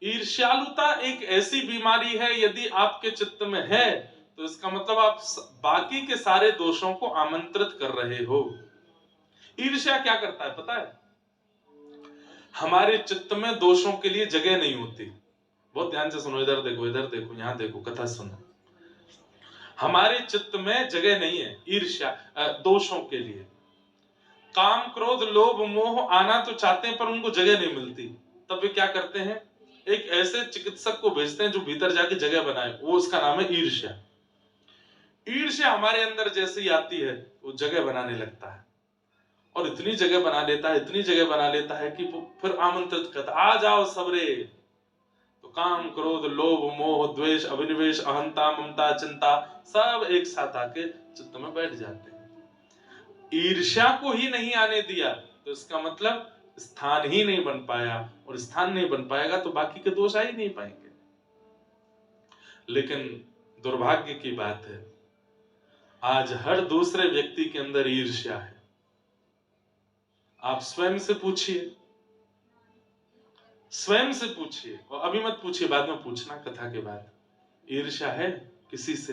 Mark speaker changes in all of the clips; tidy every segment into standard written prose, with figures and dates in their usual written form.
Speaker 1: ईर्ष्यालुता एक ऐसी बीमारी है, यदि आपके चित्त में है तो इसका मतलब आप बाकी के सारे दोषों को आमंत्रित कर रहे हो। ईर्ष्या क्या करता है पता है? हमारे चित्त में दोषों के लिए जगह नहीं होती। बहुत ध्यान से सुनो, इधर देखो, इधर देखो, यहां देखो, कथा सुनो। हमारे चित्त में जगह नहीं है ईर्ष्या दोषों के लिए। काम क्रोध लोभ मोह आना तो चाहते हैं पर उनको जगह नहीं मिलती। तब वे क्या करते हैं? एक ऐसे चिकित्सक को भेजते हैं जो भीतर जाके जगह बनाए, वो उसका नाम है ईर्ष्या। ईर्ष्या हमारे अंदर जैसे ही आती है वो जगह बनाने लगता है, और इतनी जगह बना लेता है, इतनी जगह बना लेता है कि फिर आमंत्रित करता, आ जाओ सबरे। तो काम क्रोध लोभ मोह द्वेष अभिनिवेश अहंता ममता चिंता सब एक साथ आके चित्त में बैठ जाते हैं। ईर्ष्या को ही नहीं आने दिया तो इसका मतलब स्थान ही नहीं बन पाया, और स्थान नहीं बन पाएगा तो बाकी के दोष आ ही नहीं पाएंगे। लेकिन दुर्भाग्य की बात है, आज हर दूसरे व्यक्ति के अंदर ईर्ष्या है। आप स्वयं से पूछिए, स्वयं से पूछिए, और अभी मत पूछिए, बाद में पूछना कथा के बाद। ईर्ष्या है किसी से?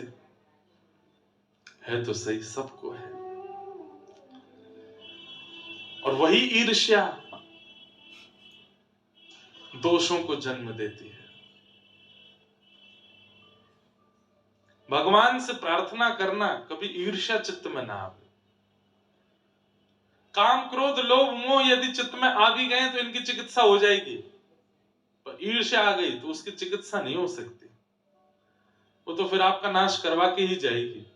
Speaker 1: है तो सही, सबको है। और वही ईर्ष्या दोषों को जन्म देती है। भगवान से प्रार्थना करना कभी ईर्ष्या चित्त में ना आवे। काम क्रोध लोभ मोह यदि चित्त में आ भी गए तो इनकी चिकित्सा हो जाएगी, पर ईर्ष्या आ गई तो उसकी चिकित्सा नहीं हो सकती। वो तो फिर आपका नाश करवा के ही जाएगी।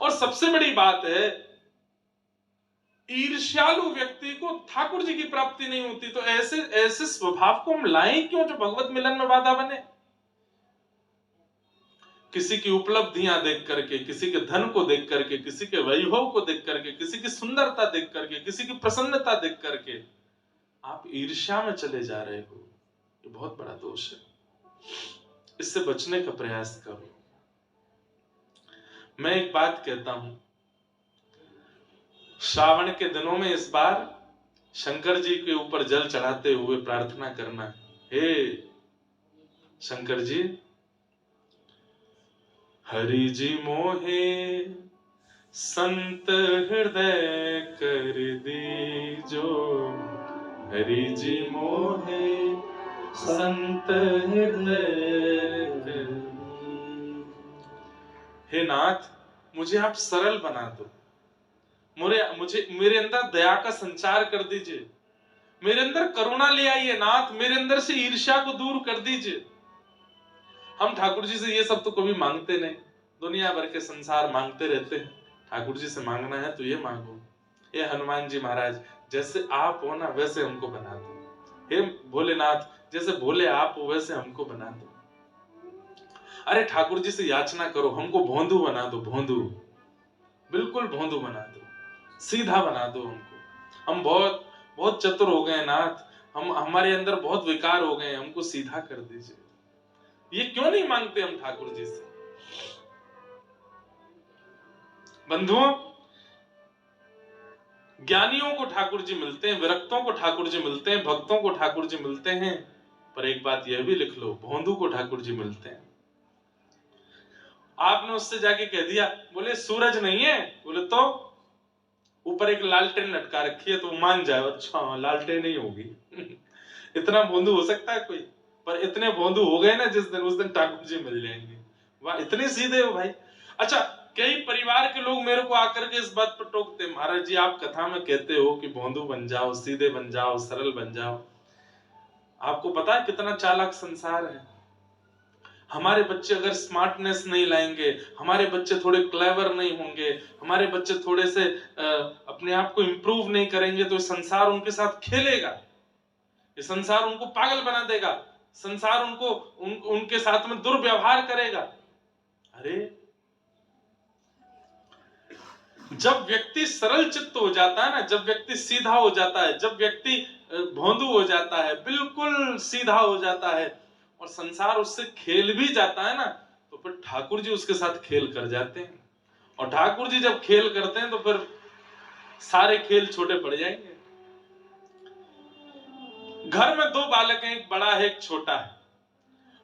Speaker 1: और सबसे बड़ी बात है, ईर्ष्यालु व्यक्ति को ठाकुर जी की प्राप्ति नहीं होती। तो ऐसे ऐसे स्वभाव को हम लाएं क्यों जो भगवत मिलन में बाधा बने? किसी की उपलब्धियां देख करके, किसी के धन को देख करके, किसी के वैभव को देख करके, किसी की सुंदरता देख करके, किसी की प्रसन्नता देख करके आप ईर्ष्या में चले जा रहे हो। ये बहुत बड़ा दोष है। इससे बचने का प्रयास करो। मैं एक बात कहता हूं, श्रावण के दिनों में इस बार शंकर जी के ऊपर जल चढ़ाते हुए प्रार्थना करना, हे शंकर जी, हरि जी मोहे संत हृदय कर दीजो, हरि जी मोहे संत हृदय कर। हे नाथ, मुझे आप सरल बना दो, मेरे अंदर दया का संचार कर दीजिए, मेरे अंदर करुणा ले आइए नाथ, मेरे अंदर से ईर्ष्या को दूर कर दीजिए। हम ठाकुर जी से ये सब तो कभी मांगते नहीं, दुनिया भर के संसार मांगते रहते हैं। ठाकुर जी से मांगना है तो ये मांगो, हे हनुमान जी महाराज, जैसे आप हो ना वैसे हमको बना दो। हे भोलेनाथ, जैसे भोले आप हो वैसे हमको बना दो। अरे ठाकुर जी से याचना करो, हमको भोंदू बना दो, भोंदू, बिल्कुल भोंदू बना दो, सीधा बना दो हमको। हम बहुत बहुत चतुर हो गए नाथ, हमारे अंदर बहुत विकार हो गए, हमको सीधा कर दीजिए। ये क्यों नहीं मांगते हम ठाकुर जी से? बंधुओं, ज्ञानियों को ठाकुर जी मिलते हैं, विरक्तों को ठाकुर जी मिलते हैं, भक्तों को ठाकुर जी मिलते हैं, पर एक बात यह भी लिख लो, भोंदू को ठाकुर जी मिलते हैं। आपने उससे जाके कह दिया, बोले सूरज नहीं है, बोले तो ऊपर एक लालटेन लटका रखी है, तो मान जाए, अच्छा लालटेन नहीं होगी। इतना भोंदू हो सकता है कोई? पर इतने भोंदू हो गए ना जिस दिन, उस दिन ठाकुर जी मिल जाएंगे। वाह, इतने सीधे हो भाई। अच्छा, कई परिवार के लोग मेरे को आकर के इस बात पर टोकते, महाराज जी आप कथा में कहते हो कि भोंदू बन जाओ, सीधे बन जाओ, सरल बन जाओ। आपको पता है कितना चालाक संसार है? हमारे बच्चे अगर स्मार्टनेस नहीं लाएंगे, हमारे बच्चे थोड़े क्लेवर नहीं होंगे, हमारे बच्चे थोड़े से अपने आप को इंप्रूव नहीं करेंगे, तो संसार उनके साथ खेलेगा, ये संसार उनको पागल बना देगा, संसार उनके साथ में दुर्व्यवहार करेगा। अरे जब व्यक्ति सरल चित्त हो जाता है ना, जब व्यक्ति सीधा हो जाता है, जब व्यक्ति भोंदू हो जाता है, बिल्कुल सीधा हो जाता है, और संसार उससे खेल भी जाता है ना, तो फिर ठाकुर जी उसके साथ खेल कर जाते हैं। और ठाकुर जी जब खेल करते हैं तो फिर सारे खेल छोटे पड़ जाएंगे। घर में 2 बालक हैं, एक बड़ा है एक छोटा है।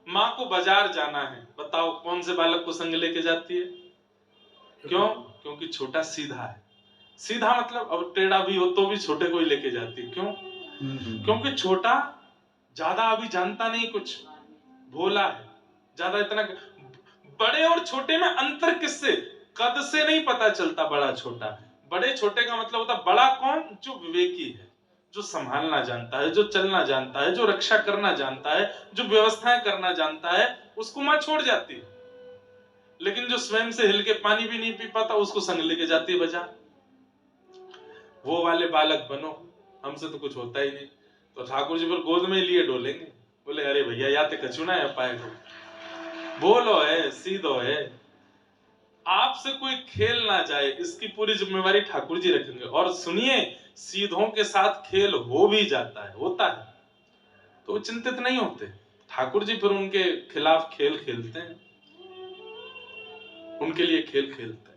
Speaker 1: माँ को बाजार जाना है, बताओ कौन से बालक को संग लेके जाती है? क्यों? क्योंकि छोटा सीधा है। सीधा मतलब अब टेढ़ा भी हो तो भी छोटे को ही लेके जाती है। क्यों? क्योंकि छोटा ज्यादा अभी जानता नहीं कुछ, भोला है, ज्यादा इतना। बड़े और छोटे में अंतर किससे? कद से नहीं पता चलता बड़ा छोटा। बड़े छोटे का मतलब होता बड़ा कौन? जो विवेकी है, जो संभालना जानता है, जो चलना जानता है, जो रक्षा करना जानता है, जो व्यवस्थाएं करना जानता है, उसको मां छोड़ जाती है। लेकिन जो स्वयं से हिल के पानी भी नहीं पी पाता, उसको संग लेके जाती है बाजार। वो वाले बालक बनो, हमसे तो कुछ होता ही नहीं। तो ठाकुर जी पर गोद में लिए डोलेंगे। बोले अरे भैया या ते कछु ना है पाए को, बोलो है सीधो है, आपसे कोई खेल ना जाए, इसकी पूरी जिम्मेवारी ठाकुर जी रखेंगे। और सुनिए, सीधों के साथ खेल हो भी जाता है, होता है, तो वो चिंतित नहीं होते। ठाकुर जी फिर उनके खिलाफ खेल खेलते हैं, उनके लिए खेल खेलते हैं।